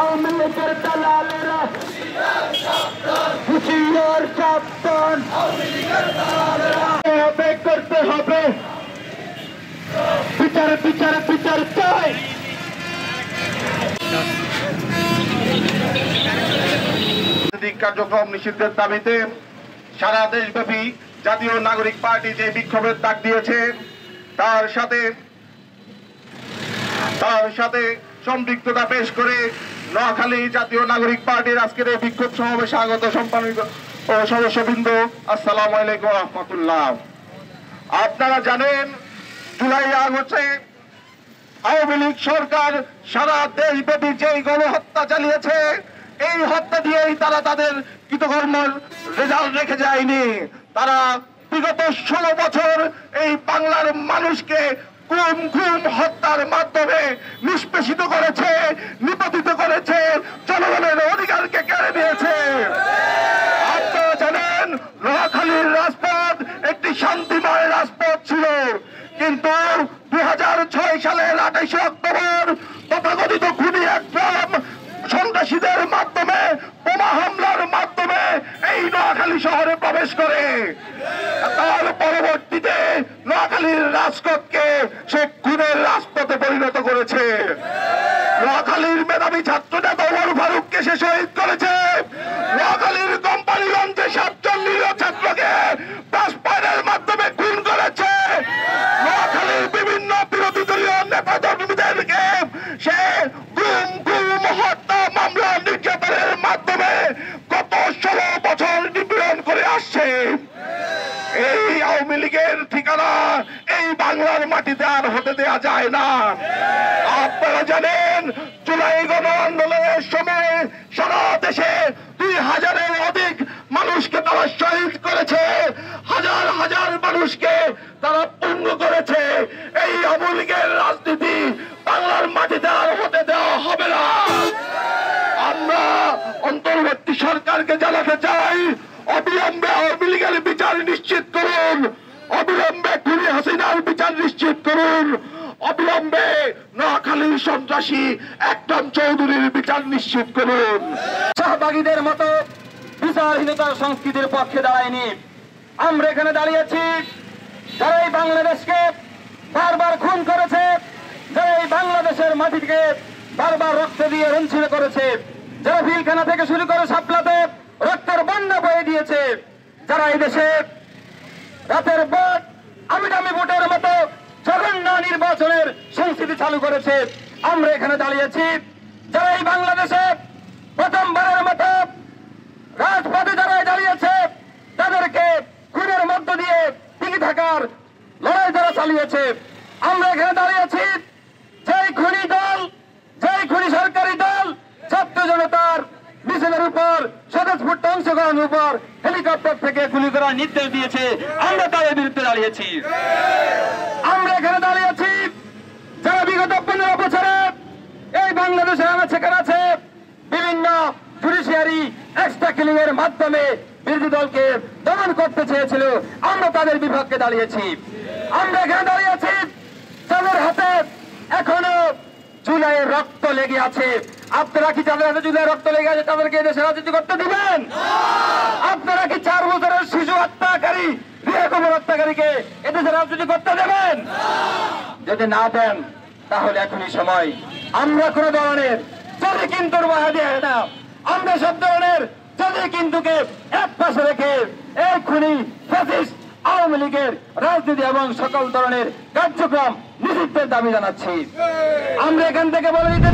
আওয়ামী লীগের দালালেরা হুঁশিয়ার সাবধান, করতে হবে বিচার বিচার বিচার চাই। কার্যক্রম নিষিদ্ধের দাবিতে সারা দেশব্যাপী জাতীয় নাগরিক পার্টি যে বিক্ষোভের ডাক দিয়েছে তার সাথে সম্পৃক্ততা পেশ করে নোয়াখালী জাতীয় নাগরিক পার্টির আজকের এই বিক্ষোভ সমাবেশে আগত সম্মানিত ও সদস্যবৃন্দ, আসসালামু আলাইকুম ওয়া রাহমাতুল্লাহ। আপনারা জানেন জুলাই আগস্টে আওয়ামী লীগ সরকার সারা দেশব্যাপী যেই গণহত্যা চালিয়েছে, এই হত্যা দিয়েই তারা তাদের কৃতকর্মের রেজাল্ট রেখে যায়নি। তারা বিগত 16 বছর এই বাংলার মানুষকে গুম খুন হত্যার মাধ্যমে নিষ্পেষিত করেছে, নিপতিত করেছে, জনগণের অধিকারকে কেড়ে নিয়েছে। আপনারা জানেন নোয়াখালীর রাজপথ একটি শান্তিময় রাজপথ ছিল, কিন্তু 2006 সালের 28 অক্টোবর তথাকথিত খুনি একদম সন্ত্রাসীদের মাধ্যমে বোমা হামলার মাধ্যমে এই নোয়াখালী শহরে প্রবেশ করে। তার পরবর্তীতে নোয়াখালীর রাজপথকে সে খুনের রাজপথে পরিণত করেছে। নোয়াখালীর মেধাবী ছাত্র নেতা ওমর ফারুককে সে শহীদ করেছে। নোয়াখালীর কোম্পানিগঞ্জে 47 ছাত্রকে বাসপাইনের মাধ্যমে খুন করেছে। নোয়াখালীর বিভিন্ন বিরোধী দলীয় নেতা কর্মীদেরকে সে গুম হত্যা মামলা নির্যাতনের মাধ্যমে গত 16 বছর নিপীড়ন করে আসছে। এই আওয়ামী লীগের ঠিকানা এই বাংলার মাটিতে আর হতে দেওয়া যায় না। আপনারা জানেন জুলাই গণ আন্দোলনের সময় সারা দেশে 2000-এর অধিক মানুষকে তারা শহীদ করেছে, হাজার হাজার মানুষকে তারা পঙ্গ করেছে। এই আওয়ামী লীগের রাজনীতি বাংলার মাটিতে আর হতে দেওয়া হবে না। আমরা অন্তর্বর্তী সরকারকে জানাতে চাই, অবিলম্বে আওয়ামী লীগের বিচার নিশ্চিত করুন, অবিলম্বে খুনি হাসিনার বিচার নিশ্চিত করুন, অবিলম্বে নোয়াখালীর সন্ত্রাসী একদম চৌধুরীর বিচার নিশ্চিত করুন। সহভাগীদের মতো বিচারহীনতার সংস্কৃতির পক্ষে দাঁড়ায়নি। আমরা এখানে দাঁড়িয়েছি যারা এই বাংলাদেশকে বারবার খুন করেছে, যারা এই বাংলাদেশের মাটিকে বারবার রক্ত দিয়ে রঞ্জিত করেছে, যারা ভিলখানা থেকে শুরু করে শাপলাতে রক্তের বন্যা বয়ে দিয়েছে, যারা এই দেশে রাতের ভোট আমিদামি ভোটের মতো জঘন্য নির্বাচনের সংস্কৃতি চালু করেছে। আমরা এখানে দাঁড়িয়েছি যারা এই বাংলাদেশে প্রথমবারের মতো রাজপথে যারা দাঁড়িয়েছে, তাদেরকে খুনের মধ্য দিয়ে টিকে থাকার লড়াই যারা চালিয়েছে। আমরা এখানে দাঁড়িয়েছি যেই খুনি দল, যেই খুনি সরকারি দল ছাত্র জনতার মিছিলের উপর স্বতঃস্ফূর্ত অংশগ্রহণের উপর হেলিকপ্টার থেকে গুলি করার নির্দেশ দিয়েছে, আমরা তাদের বিরুদ্ধে দাঁড়িয়েছি। আমরা এখানে দাঁড়িয়েছি যারা বিগত 15 বছরে এই বাংলাদেশে আছে বিভিন্ন জুডিশিয়ারি এক্সট্রা কিলিং এর মাধ্যমে বিরোধী দলকে দমন করতে চেয়েছিল, আমরা তাদের বিপক্ষে দাঁড়িয়েছি। আমরা এখানে দাঁড়িয়েছি যাদের হাতে এখনো জুলাইয়ের রক্ত লেগে আছে। আপনারা কি যাদের হাতে জুলাইয়ের রক্ত লেগে আছে তাদেরকে দেশে রাজনীতি করতে দিবেন? আপনারা কি 4 বছরের শিশু হত্যাকারী, গৃহকর্মী হত্যাকারীকে এদেশে রাজনীতি করতে দেবেন? যদি না দেন তাহলে এখনই সময়। আমরা কোন ধরনের যদি কিন্তু না, আমরা সব ধরনের যদি কিন্তুকে এক পাশে রেখে এই খুনি ফ্যাসিস্ট আওয়ামী লীগের রাজনীতি এবং সকল ধরনের কার্যক্রম নিষিদ্ধের দাবি জানাচ্ছি। আমরা এখান থেকে বলে দিতে